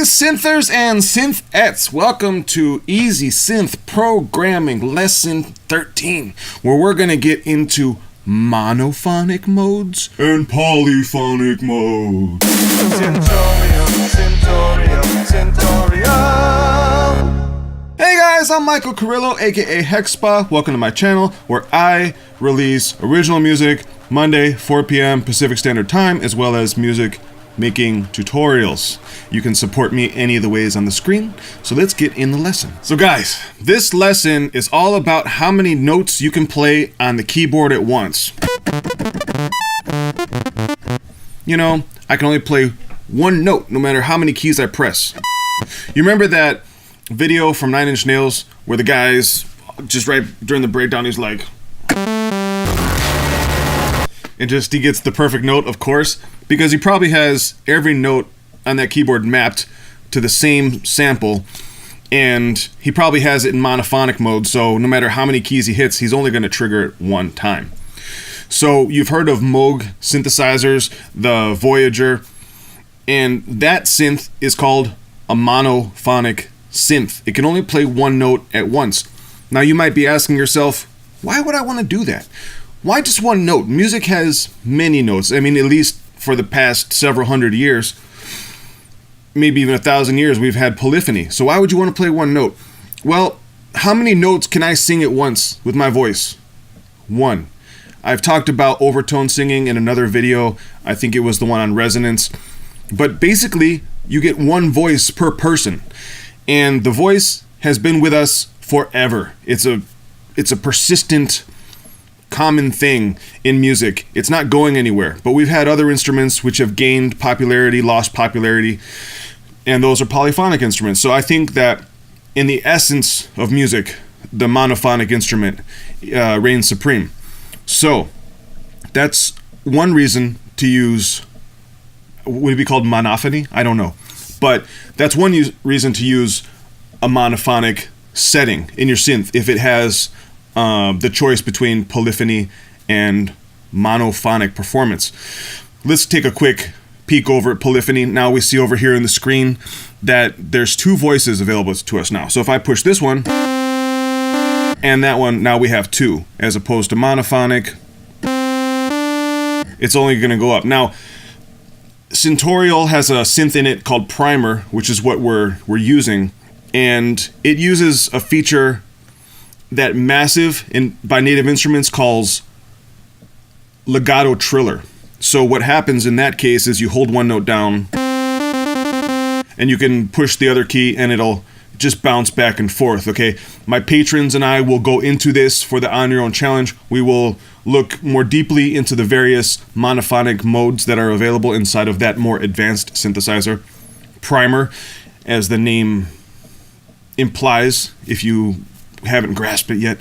Greetings, synthers and synthettes. Welcome to Easy Synth Programming Lesson 13, where we're going to get into monophonic modes and polyphonic modes. Hey guys, I'm Michael Carrillo, aka Hexspa. Welcome to my channel, where I release original music Monday, 4 p.m. Pacific Standard Time, as well as music making tutorials. You can support me any of the ways on the screen, so let's get in the lesson. So guys, this lesson is all about how many notes you can play on the keyboard at once. You know, I can only play one note no matter how many keys I press. You remember that video from 9 Inch Nails where the guy's just right during the breakdown, he's like, and just he gets the perfect note, of course, because he probably has every note on that keyboard mapped to the same sample, and he probably has it in monophonic mode, so no matter how many keys he hits, he's only going to trigger it one time. So you've heard of Moog synthesizers, the Voyager, and that synth is called a monophonic synth. It can only play one note at once. Now you might be asking yourself, why would I want to do that? Why just one note? Music has many notes. I mean, at least for the past several hundred years, maybe even 1,000 years, we've had polyphony. So why would you want to play one note? Well, how many notes can I sing at once with my voice? One. I've talked about overtone singing in another video. I think it was the one on resonance. But basically, you get one voice per person. And the voice has been with us forever. It's a persistent, common thing in music. It's not going anywhere. But we've had other instruments which have gained popularity, lost popularity, and those are polyphonic instruments. So I think that in the essence of music, the monophonic instrument reigns supreme. So that's one reason to use, would it be called monophony? I don't know. But that's one reason to use a monophonic setting in your synth if it has the choice between polyphony and monophonic performance. Let's take a quick peek over at polyphony. Now we see over here in the screen that there's two voices available to us now. So if I push this one and that one, now we have two, as opposed to monophonic, it's only going to go up. Now, Synthorial has a synth in it called Primer, which is what we're using, and it uses a feature that Massive by Native Instruments calls legato triller. So what happens in that case is you hold one note down and you can push the other key and it'll just bounce back and forth, okay? My patrons and I will go into this for the On Your Own challenge. We will look more deeply into the various monophonic modes that are available inside of that more advanced synthesizer. Primer, as the name implies, if you haven't grasped it yet,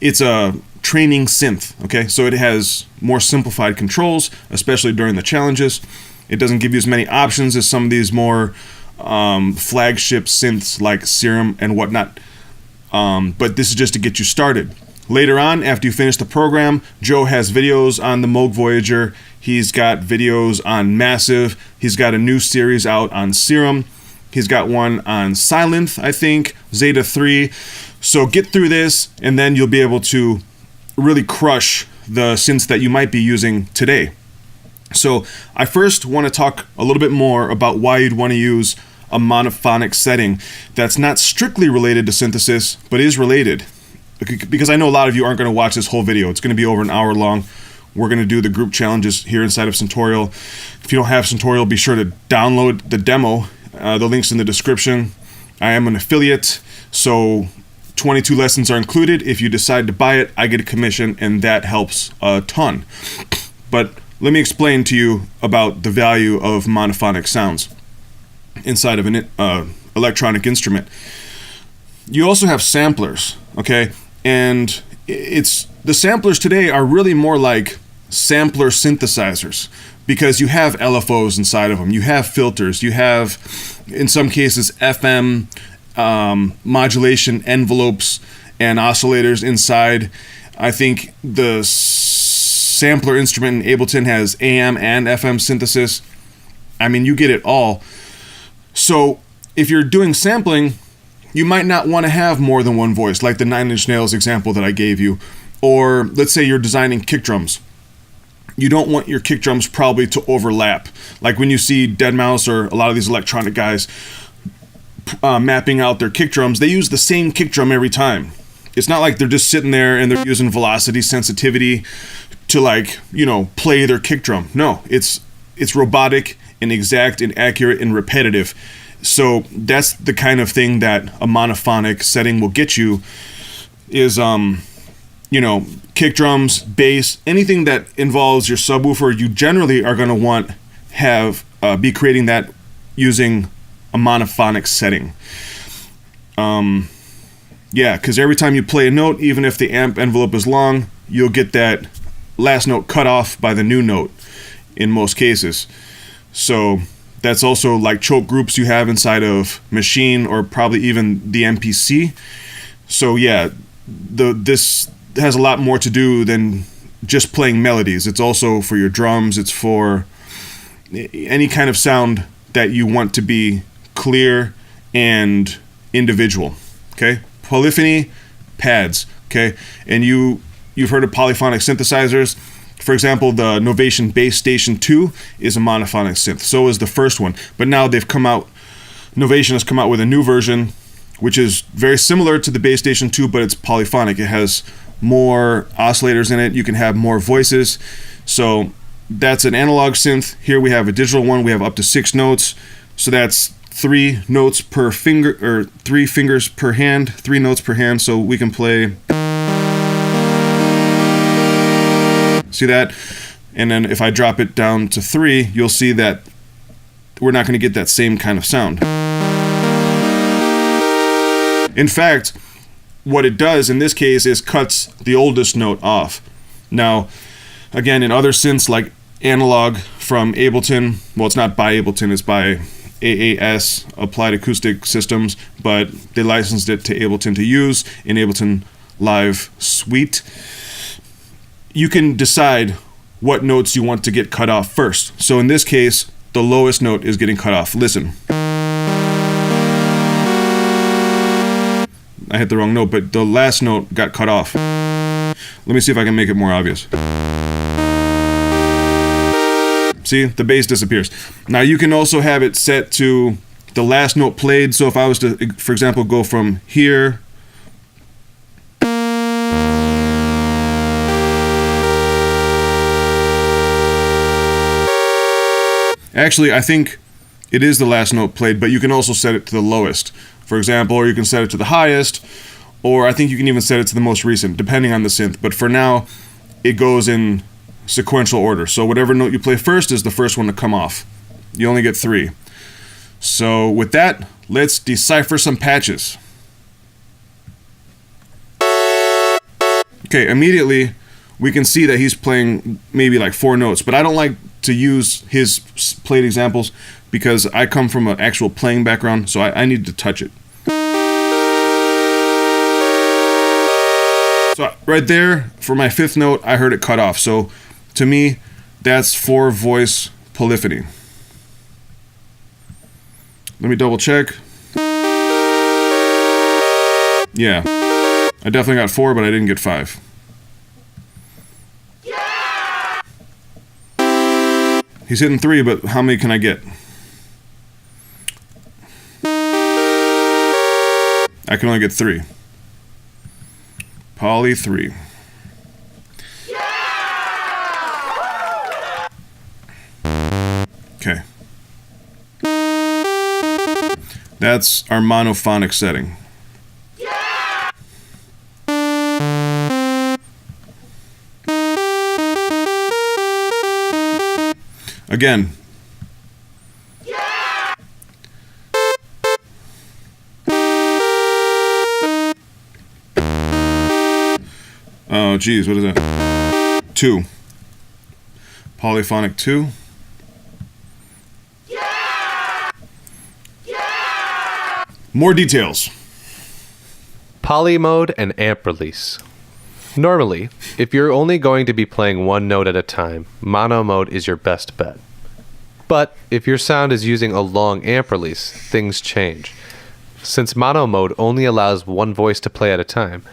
it's a training synth, okay? So it has more simplified controls, especially during the challenges. It doesn't give you as many options as some of these more flagship synths like Serum and whatnot. But this is just to get you started. Later on, after you finish the program, Joe has videos on the Moog Voyager. He's got videos on Massive. He's got a new series out on Serum. He's got one on Synth, I think, Zeta 3. So get through this, and then you'll be able to really crush the synths that you might be using today. So I first want to talk a little bit more about why you'd want to use a monophonic setting that's not strictly related to synthesis, but is related. Because I know a lot of you aren't going to watch this whole video. It's going to be over an hour long. We're going to do the group challenges here inside of Synthorial. If you don't have Synthorial, be sure to download the demo. The link's in the description. I am an affiliate, so 22 lessons are included. If you decide to buy it, I get a commission, and that helps a ton. But let me explain to you about the value of monophonic sounds inside of an electronic instrument. You also have samplers, okay? And the samplers today are really more like sampler synthesizers, because you have LFOs inside of them, you have filters, you have, in some cases, FM modulation envelopes and oscillators inside. I think the sampler instrument in Ableton has AM and FM synthesis. I mean, you get it all. So if you're doing sampling, you might not want to have more than one voice, like the Nine Inch Nails example that I gave you. Or let's say you're designing kick drums. You don't want your kick drums probably to overlap. Like when you see deadmau5 or a lot of these electronic guys mapping out their kick drums, they use the same kick drum every time. It's not like they're just sitting there and they're using velocity sensitivity to, like, you know, play their kick drum. No, it's robotic and exact and accurate and repetitive. So that's the kind of thing that a monophonic setting will get you is, you know, kick drums, bass, anything that involves your subwoofer, you generally are going to want be creating that using a monophonic setting. Yeah, because every time you play a note, even if the amp envelope is long, you'll get that last note cut off by the new note in most cases. So that's also like choke groups you have inside of Machine or probably even the MPC. So yeah, this has a lot more to do than just playing melodies. It's also for your drums. It's for any kind of sound that you want to be clear and individual. Okay, polyphony pads. Okay, and you've heard of polyphonic synthesizers. For example, the Novation Bass Station 2 is a monophonic synth. So is the first one. But now Novation has come out with a new version, which is very similar to the Bass Station 2, but it's polyphonic. It has more oscillators in it. You can have more voices. So that's an analog synth. Here we have a digital one. We have up to 6 notes. So that's 3 notes per finger, or 3 fingers per hand, 3 notes per hand. So we can play. See that? And then if I drop it down to 3, you'll see that we're not going to get that same kind of sound. In fact, what it does in this case is cuts the oldest note off. Now, again, in other synths like Analog from Ableton, well, it's not by Ableton, it's by AAS, Applied Acoustic Systems, but they licensed it to Ableton to use in Ableton Live Suite. You can decide what notes you want to get cut off first. So in this case, the lowest note is getting cut off. Listen. I hit the wrong note, but the last note got cut off. Let me see if I can make it more obvious. See, the bass disappears. Now you can also have it set to the last note played. So if I was to, for example, go from here. Actually, I think it is the last note played, but you can also set it to the lowest, for example, or you can set it to the highest, or I think you can even set it to the most recent, depending on the synth. But for now, it goes in sequential order. So whatever note you play first is the first one to come off. You only get 3. So with that, let's decipher some patches. Okay, immediately we can see that he's playing maybe like 4 notes, but I don't like to use his played examples because I come from an actual playing background, so I need to touch it. So right there, for my 5th note, I heard it cut off. So to me, that's 4-voice polyphony. Let me double check. Yeah, I definitely got 4, but I didn't get 5. He's hitting 3, but how many can I get? I can only get 3. Poly 3. Okay. That's our monophonic setting. Again. Oh, geez, what is that? 2. Polyphonic 2. More details. Poly mode and amp release. Normally, if you're only going to be playing one note at a time, mono mode is your best bet. But if your sound is using a long amp release, things change. Since mono mode only allows one voice to play at a time,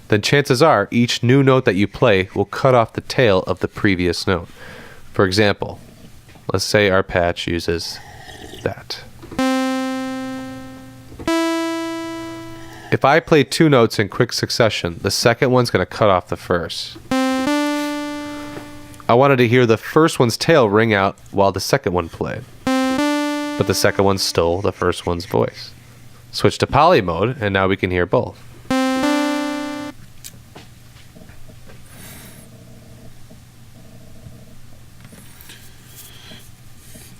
then chances are each new note that you play will cut off the tail of the previous note. For example, let's say our patch uses that. If I play two notes in quick succession, the second one's going to cut off the first. I wanted to hear the first one's tail ring out while the second one played, but the second one stole the first one's voice. Switch to poly mode, and now we can hear both.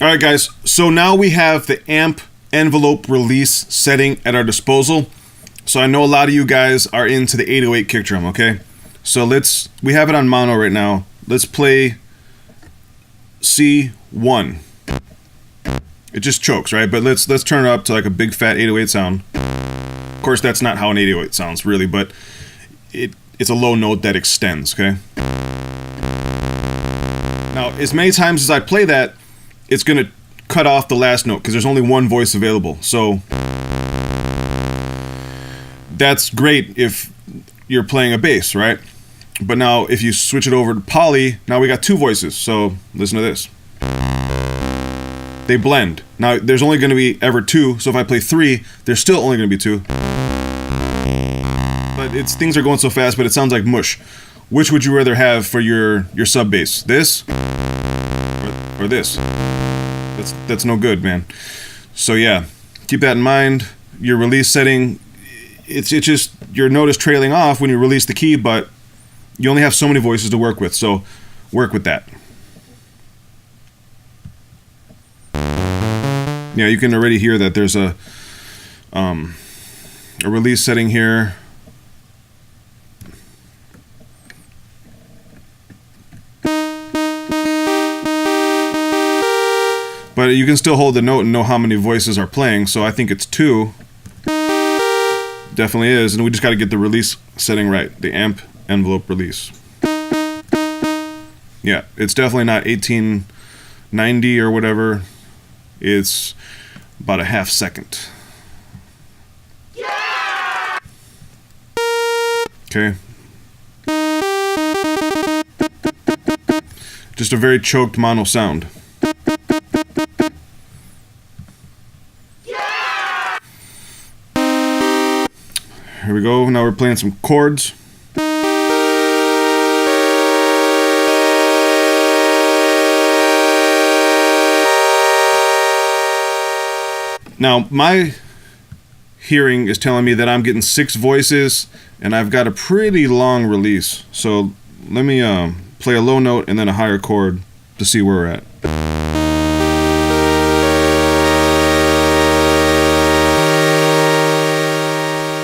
All right, guys. So now we have the amp envelope release setting at our disposal. So I know a lot of you guys are into the 808 kick drum, okay? So we have it on mono right now. Let's play C1. It just chokes, right? But let's turn it up to like a big fat 808 sound. Of course, that's not how an 808 sounds really, but it's a low note that extends, okay? Now, as many times as I play that, it's gonna cut off the last note because there's only one voice available. So that's great if you're playing a bass, right? But now if you switch it over to poly, now we got two voices. So listen to this. They blend. Now there's only going to be ever two, so if I play three, there's still only going to be two. But things are going so fast, but it sounds like mush. Which would you rather have for your sub bass? This or this? That's no good, man. So yeah, keep that in mind. Your release setting, it's just your note is trailing off when you release the key, but you only have so many voices to work with, so work with that. Yeah, you can already hear that there's a release setting here. But you can still hold the note and know how many voices are playing, so I think it's 2. Definitely is, and we just got to get the release setting right, the amp envelope release. Yeah, it's definitely not 1890 or whatever. It's about a half second. Yeah! Okay. Just a very choked mono sound. Yeah! Here we go. Now we're playing some chords. Now, my hearing is telling me that I'm getting 6 voices, and I've got a pretty long release. So let me play a low note and then a higher chord to see where we're at.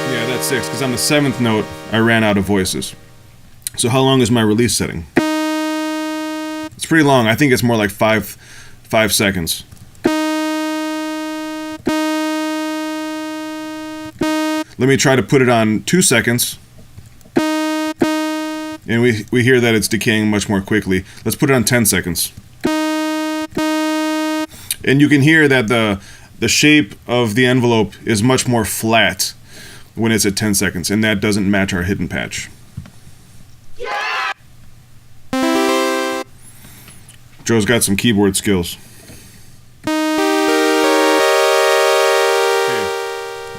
Yeah, that's 6, because on the 7th note, I ran out of voices. So how long is my release setting? It's pretty long. I think it's more like 5 seconds. Let me try to put it on 2 seconds. And we hear that it's decaying much more quickly. Let's put it on 10 seconds. And you can hear that the shape of the envelope is much more flat when it's at 10 seconds, and that doesn't match our hidden patch. Yeah! Joe's got some keyboard skills. Okay.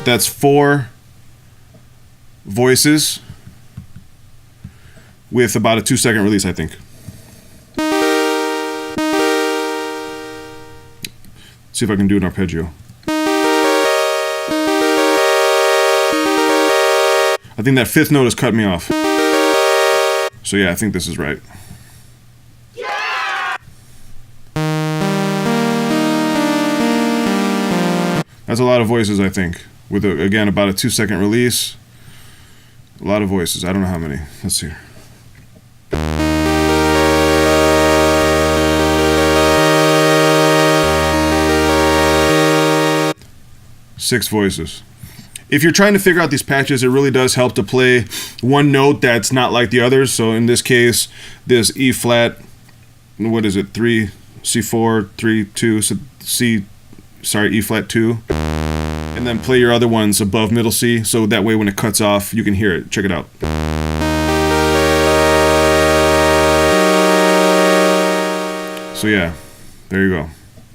That's 4 voices with about a 2-second release, I think. See if I can do an arpeggio. I think that 5th note has cut me off. So yeah, I think this is right. Yeah! That's a lot of voices, I think. With, again, about a 2-second release. A lot of voices. I don't know how many. Let's see. Six voices. If you're trying to figure out these patches, it really does help to play one note that's not like the others. So in this case, this E flat, what is it, 3 C4, 3, 2, so E flat 2. And then play your other ones above middle C, so that way when it cuts off, you can hear it. Check it out. So yeah, there you go.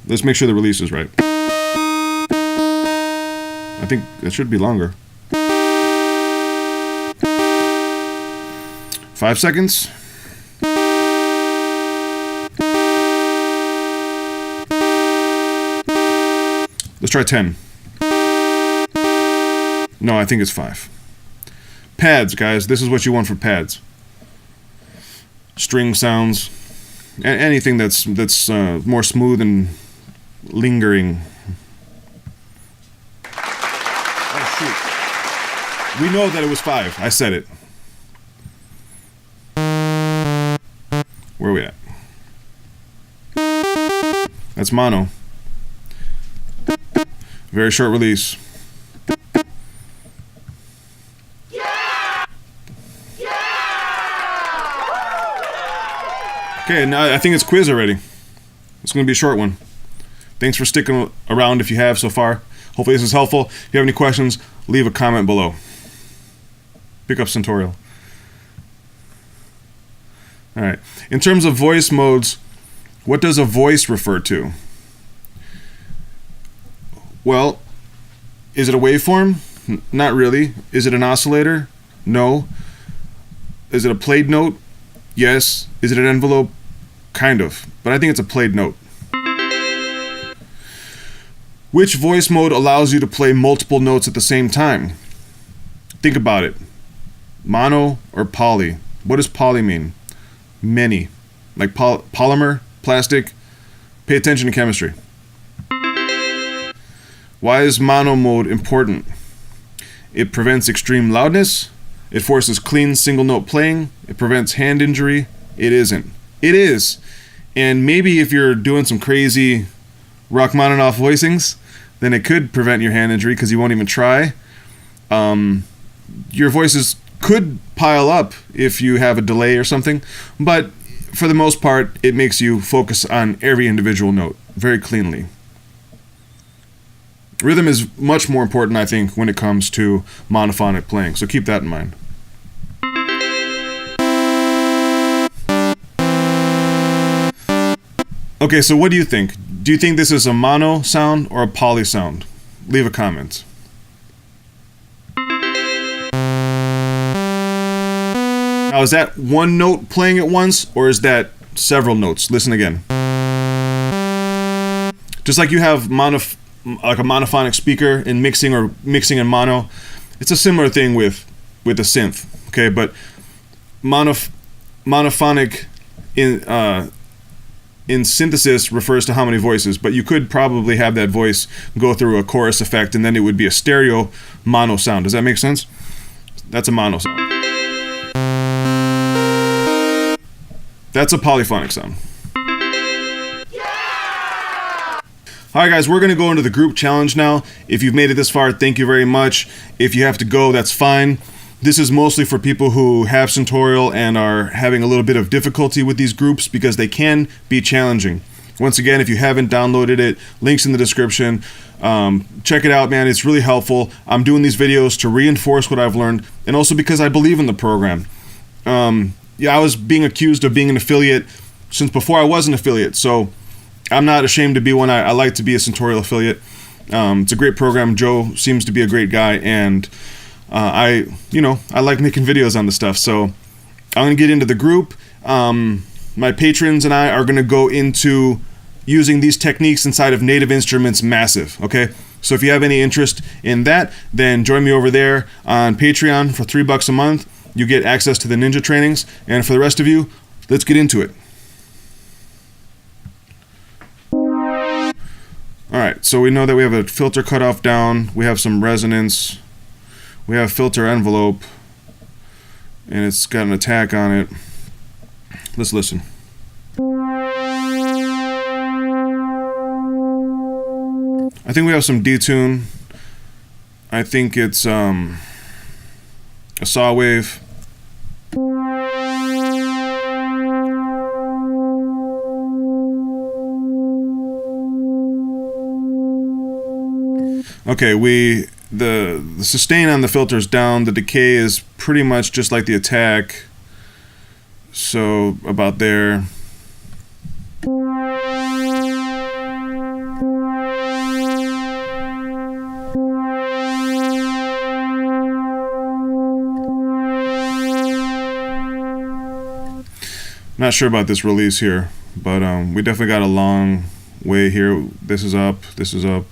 Let's make sure the release is right. I think that should be longer. 5 seconds. Let's try 10. No, I think it's 5. Pads, guys. This is what you want for pads. String sounds. Anything that's more smooth and lingering. Oh, shoot. We know that it was 5. I said it. Where are we at? That's mono. Very short release. Okay, now I think it's quiz already. It's going to be a short one. Thanks for sticking around if you have so far. Hopefully this is helpful. If you have any questions, leave a comment below. Pick up Syntorial. Alright. In terms of voice modes, what does a voice refer to? Well, is it a waveform? Not really. Is it an oscillator? No. Is it a played note? Yes. Is it an envelope? Kind of. But I think it's a played note. Which voice mode allows you to play multiple notes at the same time? Think about it. Mono or poly? What does poly mean? Many. Like polymer, plastic. Pay attention to chemistry. Why is mono mode important? It prevents extreme loudness. It forces clean single note playing. It prevents hand injury. It isn't. It is. And maybe if you're doing some crazy Rachmaninoff voicings, then it could prevent your hand injury because you won't even try. Your voices could pile up if you have a delay or something, but for the most part, it makes you focus on every individual note very cleanly. Rhythm is much more important, I think, when it comes to monophonic playing, so keep that in mind. Okay, so what do you think? Do you think this is a mono sound or a poly sound? Leave a comment. Now, is that one note playing at once, or is that several notes? Listen again. Just like you have like a monophonic speaker in mixing or mixing in mono, it's a similar thing with a synth. Okay, but monophonic in synthesis refers to how many voices, but you could probably have that voice go through a chorus effect and then it would be a stereo mono sound. Does that make sense? That's a mono sound. That's a polyphonic sound. Alright guys, we're going to go into the group challenge now. If you've made it this far, thank you very much. If you have to go, that's fine. This is mostly for people who have Syntorial and are having a little bit of difficulty with these groups because they can be challenging. Once again, if you haven't downloaded it, links in the description. Check it out, man. It's really helpful. I'm doing these videos to reinforce what I've learned and also because I believe in the program. Yeah, I was being accused of being an affiliate since before I was an affiliate, so I'm not ashamed to be one. I like to be a Syntorial affiliate. It's a great program. Joe seems to be a great guy, and I like making videos on the stuff. So I'm gonna get into the group. My patrons and I are gonna go into using these techniques inside of Native Instruments Massive. Okay, so if you have any interest in that, then join me over there on Patreon for $3 a month. You get access to the ninja trainings, and for the rest of you, let's get into it. Alright, so we know that we have a filter cutoff down, we have some resonance, we have filter envelope, and it's got an attack on it. Let's listen. I think we have some detune. I think it's a saw wave. Okay, the sustain on the filter is down. The decay is pretty much just like the attack. So about there. Not sure about this release here, but we definitely got a long way here. This is up, this is up.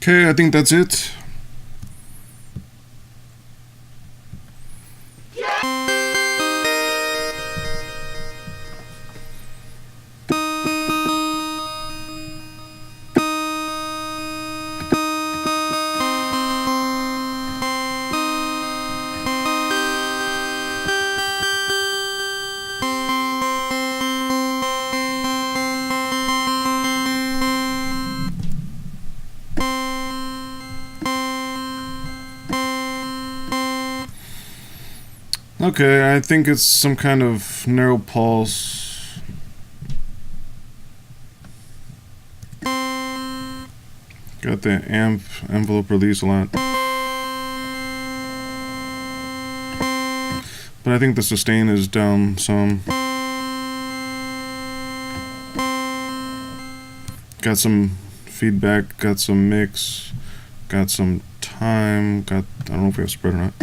Okay, I think that's it. Okay, I think it's some kind of narrow pulse. Got the amp envelope release a lot. But I think the sustain is down some. Got some feedback, got some mix, got some time, I don't know if we have spread or not.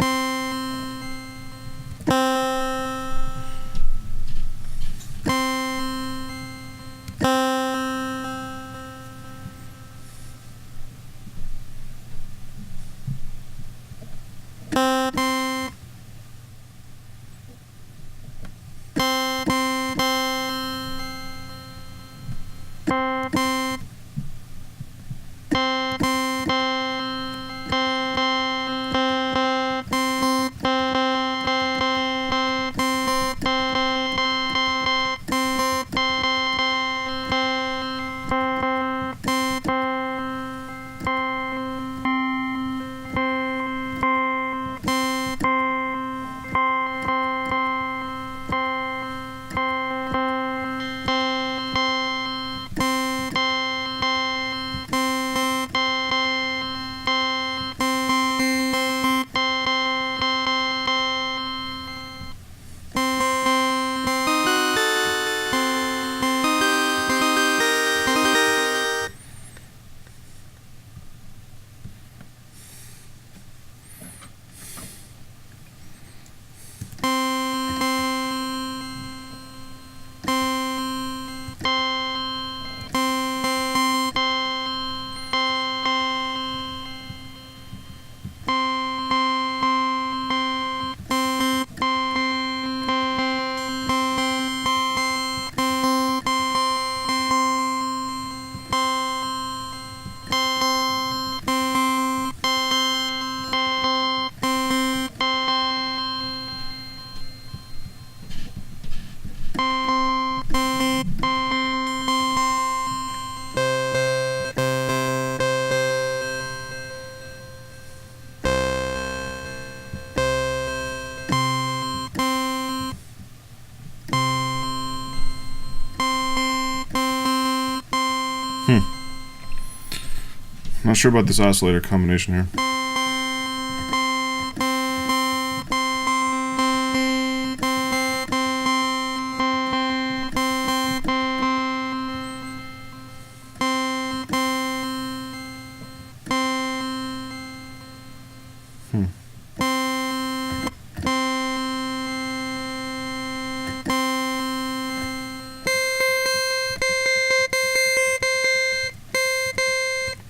Not sure about this oscillator combination here.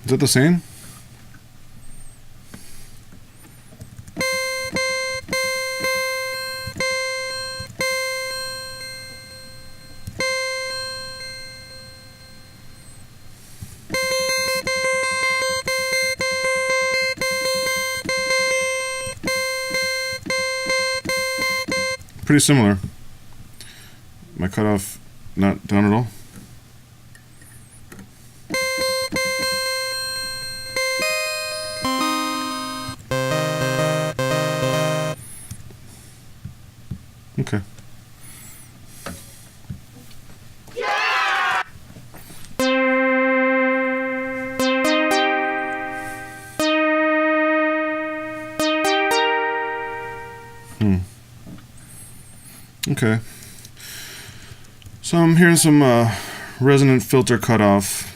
Is that the same? Pretty similar. My cutoff not done at all. Okay. Okay. So I'm hearing some resonant filter cutoff.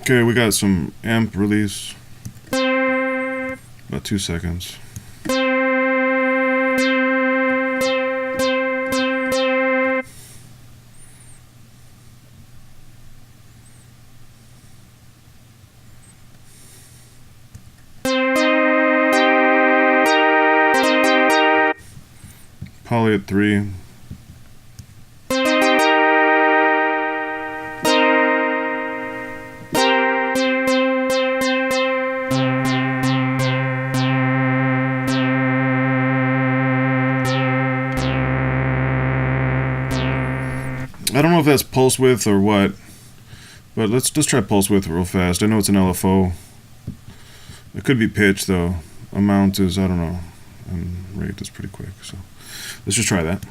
Okay, we got some amp release. About 2 seconds. Poly at 3. I don't know if that's pulse width or what, but let's just try pulse width real fast. I know it's an LFO. It could be pitch though. Amount is, I don't know, and rate is pretty quick. So let's just try that.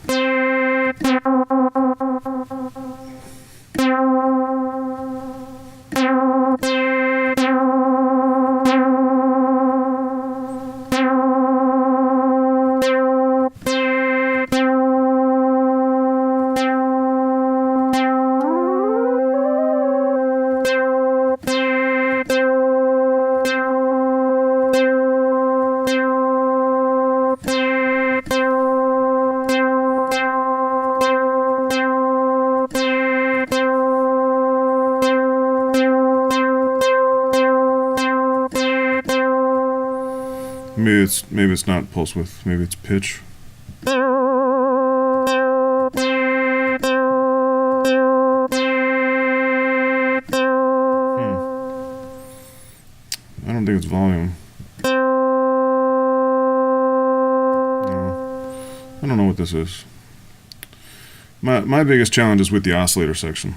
Maybe it's not pulse width. Maybe it's pitch. Hmm. I don't think it's volume. No. I don't know what this is. My biggest challenge is with the oscillator section.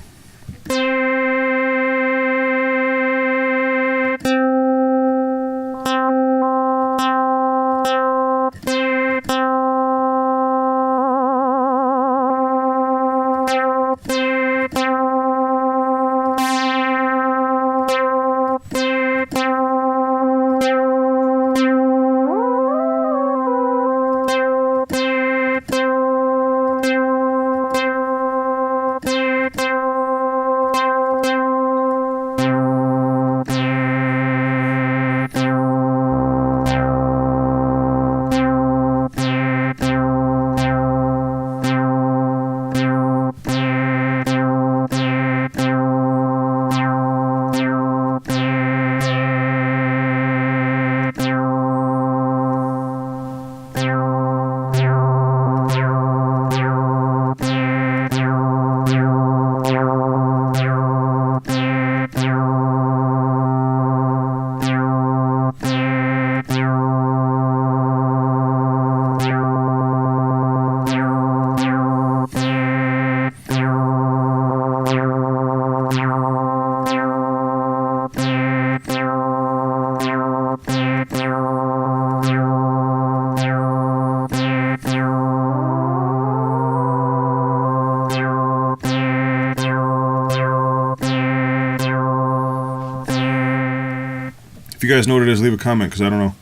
If you guys know what it is, leave a comment, because I don't know.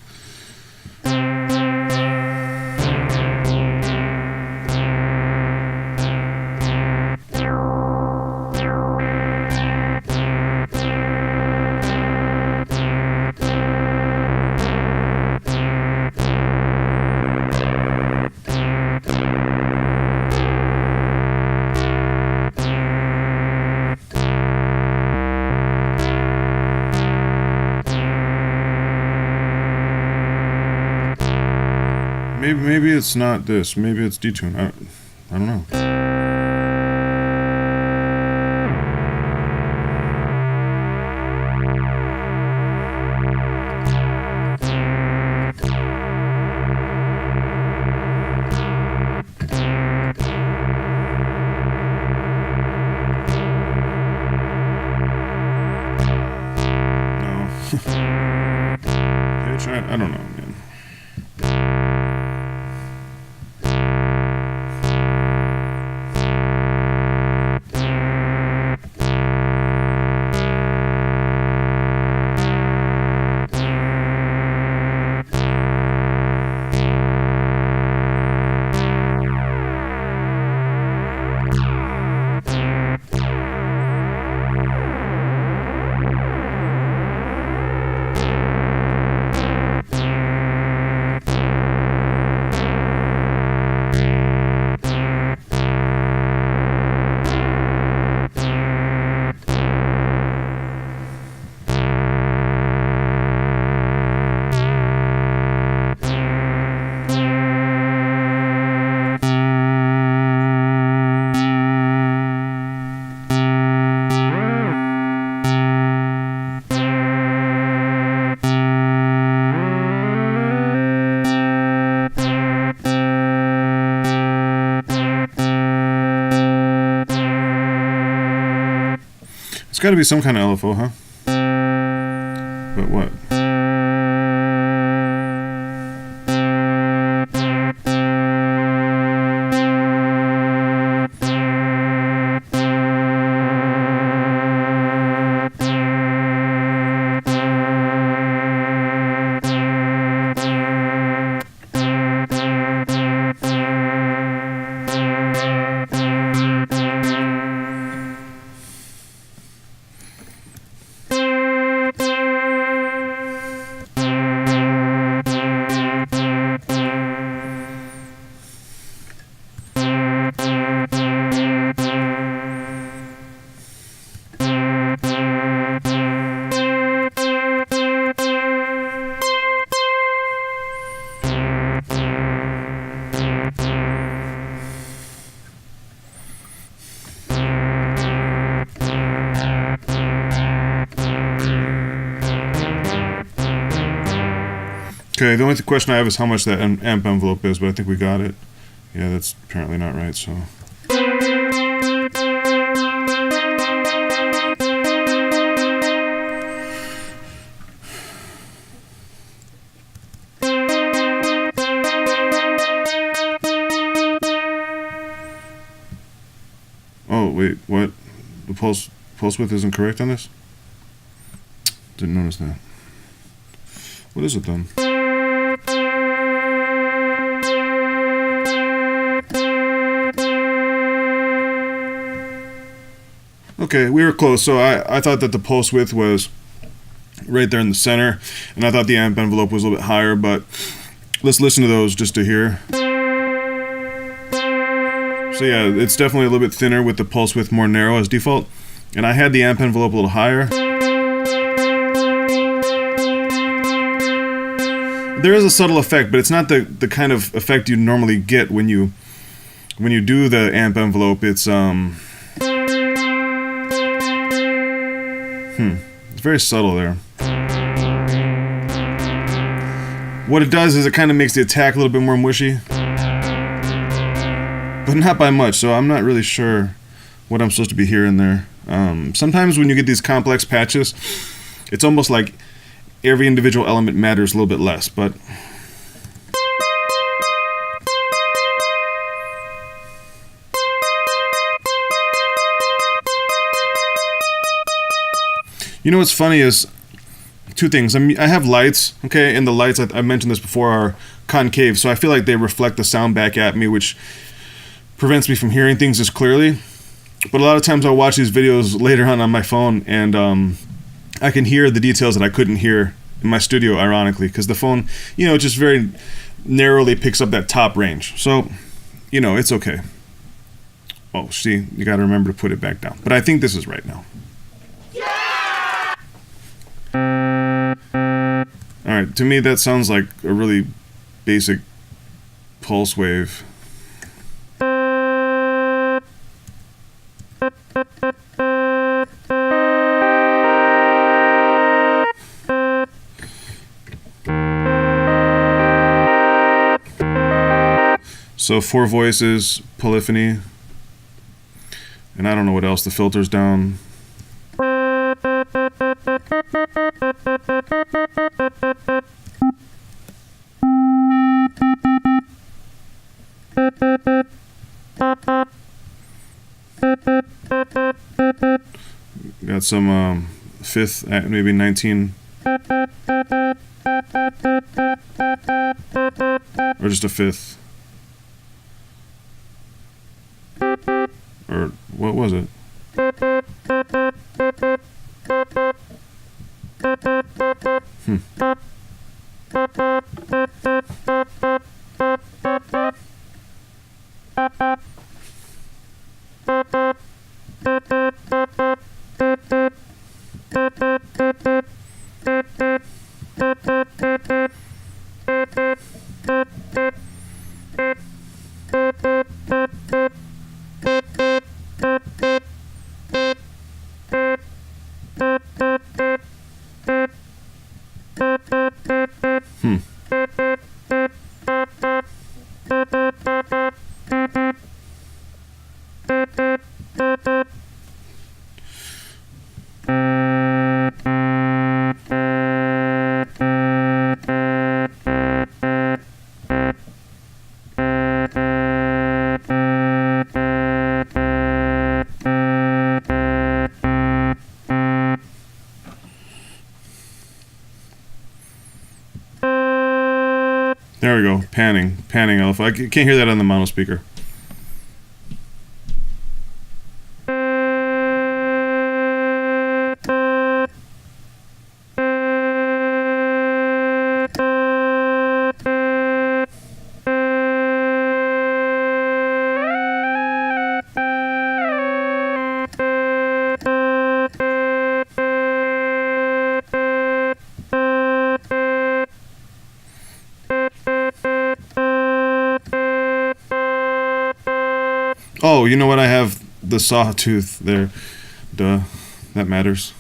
Maybe it's not this. Maybe it's detune. I don't know. No. Pitch? I don't know, man. It's got to be some kind of LFO, huh? But what? Okay, the only question I have is how much that amp envelope is, but I think we got it. Yeah, that's apparently not right, so... Oh, wait, what? The pulse width isn't correct on this? Didn't notice that. What is it then? Okay, we were close. So I thought that the pulse width was right there in the center, and I thought the amp envelope was a little bit higher, but let's listen to those just to hear. So yeah, it's definitely a little bit thinner with the pulse width more narrow as default, and I had the amp envelope a little higher. There is a subtle effect, but it's not the kind of effect you normally get when you do the amp envelope. It's it's very subtle there. What it does is it kind of makes the attack a little bit more mushy, but not by much, so I'm not really sure what I'm supposed to be hearing there. Sometimes when you get these complex patches, it's almost like every individual element matters a little bit less, but... You know what's funny is two things. I have lights, okay, and the lights, I mentioned this before, are concave, so I feel like they reflect the sound back at me, which prevents me from hearing things as clearly. But a lot of times I'll watch these videos later on my phone, and I can hear the details that I couldn't hear in my studio, ironically, because the phone, you know, just very narrowly picks up that top range. So, you know, it's okay. Oh, see, you got to remember to put it back down. But I think this is right now. Alright, to me that sounds like a really basic pulse wave. So 4 voices, polyphony, and I don't know what else, the filter's down. Got some fifth, maybe 19, or just a fifth, or what was it? There we go. Panning. I can't hear that on the mono speaker. Oh, you know what? I have the sawtooth there. Duh. That matters.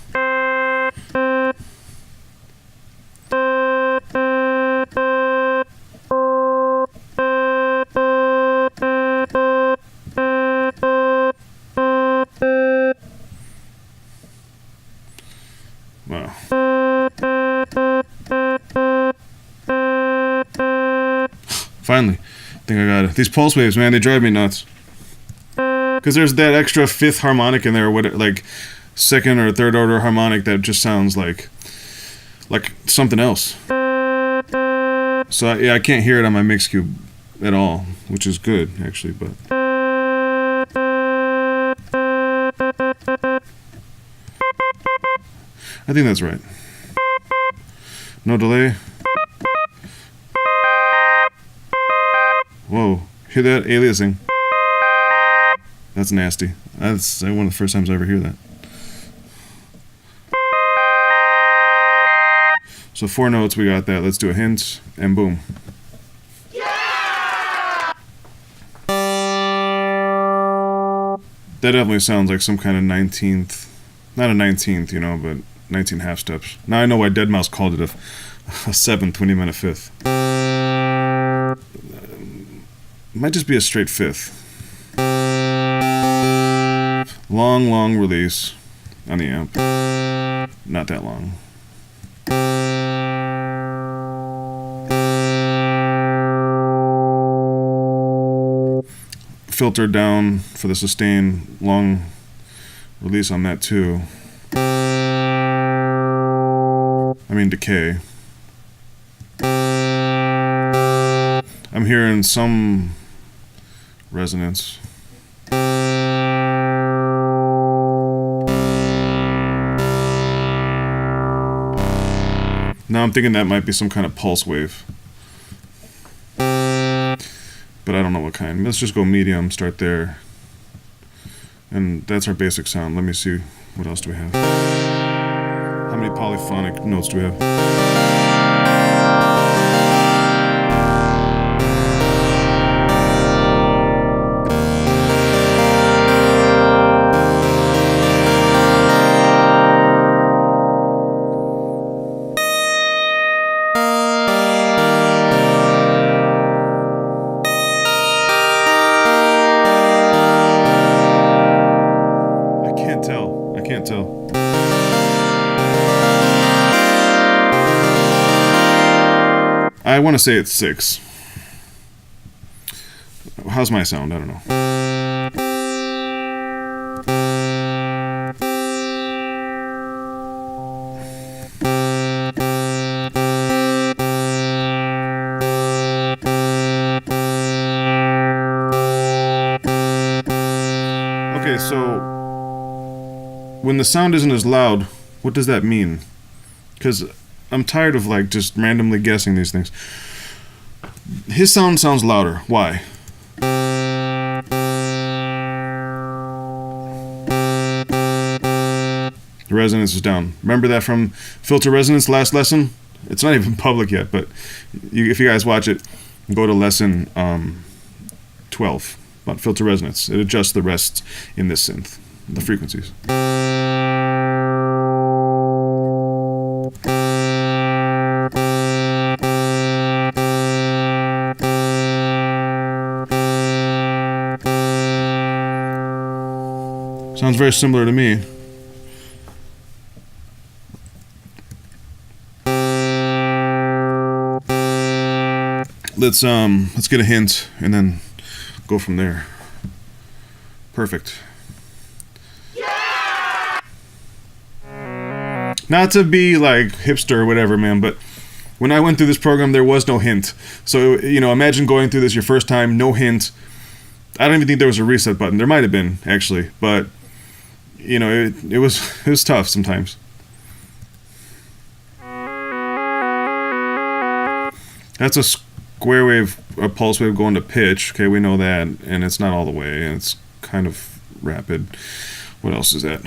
Finally. I think I got it. These pulse waves, man, they drive me nuts. Because there's that extra fifth harmonic in there, like second or third order harmonic that just sounds like something else. So yeah, I can't hear it on my mix cube at all, which is good actually, but I think that's right. No delay. Whoa, hear that aliasing? That's nasty. That's one of the first times I ever hear that. So 4 notes, we got that. Let's do a hint, and boom. Yeah! That definitely sounds like some kind of 19th, not a 19th, you know, but 19 half steps. Now I know why Deadmau5 called it a 7th when he meant a 5th. Might just be a straight 5th. Long release on the amp. Not that long. Filter down for the sustain, long release on that too. I mean decay. I'm hearing some resonance. Now I'm thinking that might be some kind of pulse wave. But I don't know what kind. Let's just go medium, start there. And that's our basic sound. Let me see, what else do we have? How many polyphonic notes do we have? I can't tell. I want to say it's 6. How's my sound? I don't know. Okay, so when the sound isn't as loud, what does that mean? Because I'm tired of like just randomly guessing these things. His sound sounds louder. Why? The resonance is down. Remember that from filter resonance last lesson? It's not even public yet, but if you guys watch it, go to lesson 12 about filter resonance. It adjusts the rests in this synth, the frequencies. Sounds very similar to me. Let's get a hint and then go from there. Perfect. Yeah! Not to be like hipster or whatever, man, but when I went through this program, there was no hint. So, you know, imagine going through this your first time, no hint. I don't even think there was a reset button. There might have been, actually, but you know, it was tough sometimes. That's a square wave, a pulse wave going to pitch. Okay, we know that, and it's not all the way, and it's kind of rapid. What else is that?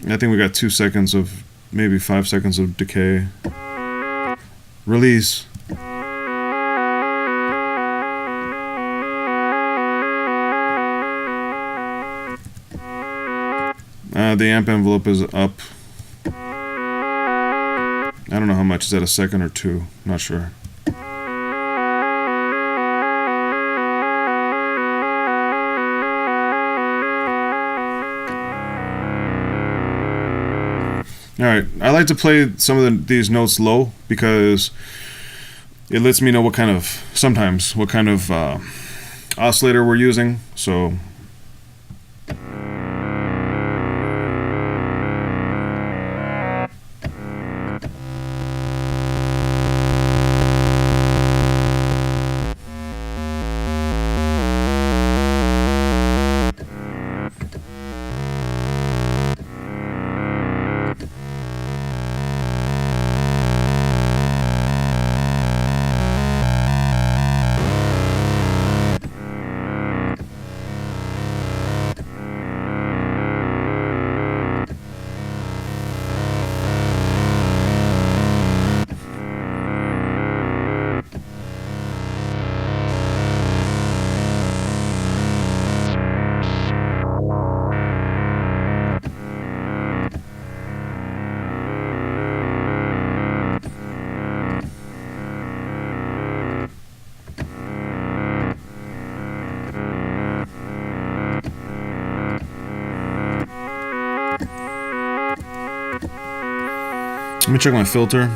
I think we got 2 seconds of, maybe 5 seconds of decay. Release. The amp envelope is up. I don't know how much. Is that a second or 2? Not sure. All right, I like to play some of these notes low because it lets me know what kind of oscillator we're using. So let me check my filter.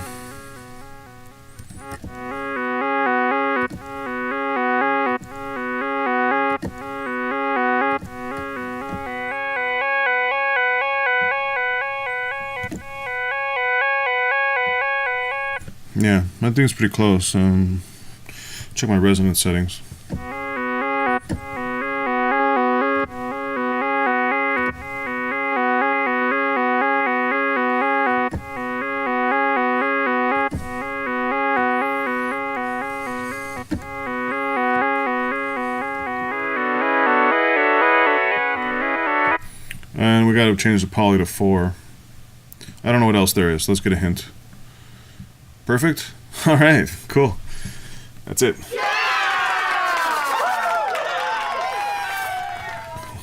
Yeah, I think it's pretty close. Check my resonance settings. And we got to change the poly to 4. I don't know what else there is. Let's get a hint. Perfect. All right, cool. That's it.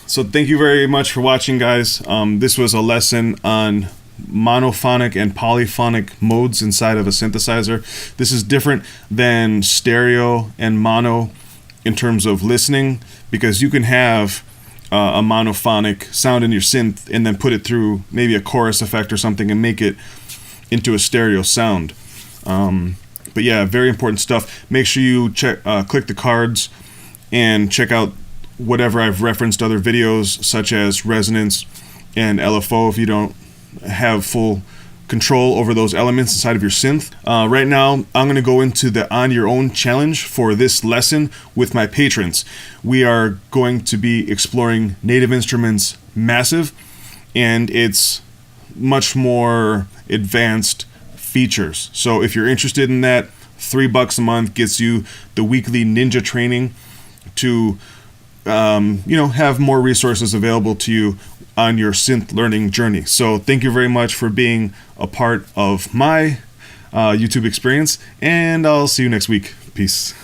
So thank you very much for watching, guys. This was a lesson on monophonic and polyphonic modes inside of a synthesizer. This is different than stereo and mono in terms of listening, because you can have a monophonic sound in your synth and then put it through maybe a chorus effect or something and make it into a stereo sound. But yeah, very important stuff. Make sure you click the cards and check out whatever I've referenced, other videos such as resonance and LFO if you don't have full control over those elements inside of your synth. Right now, I'm going to go into the On Your Own challenge for this lesson with my patrons. We are going to be exploring Native Instruments Massive, and it's much more advanced features. So if you're interested in that, $3 a month gets you the weekly ninja training to have more resources available to you on your synth learning journey. So thank you very much for being a part of my YouTube experience, and I'll see you next week. Peace.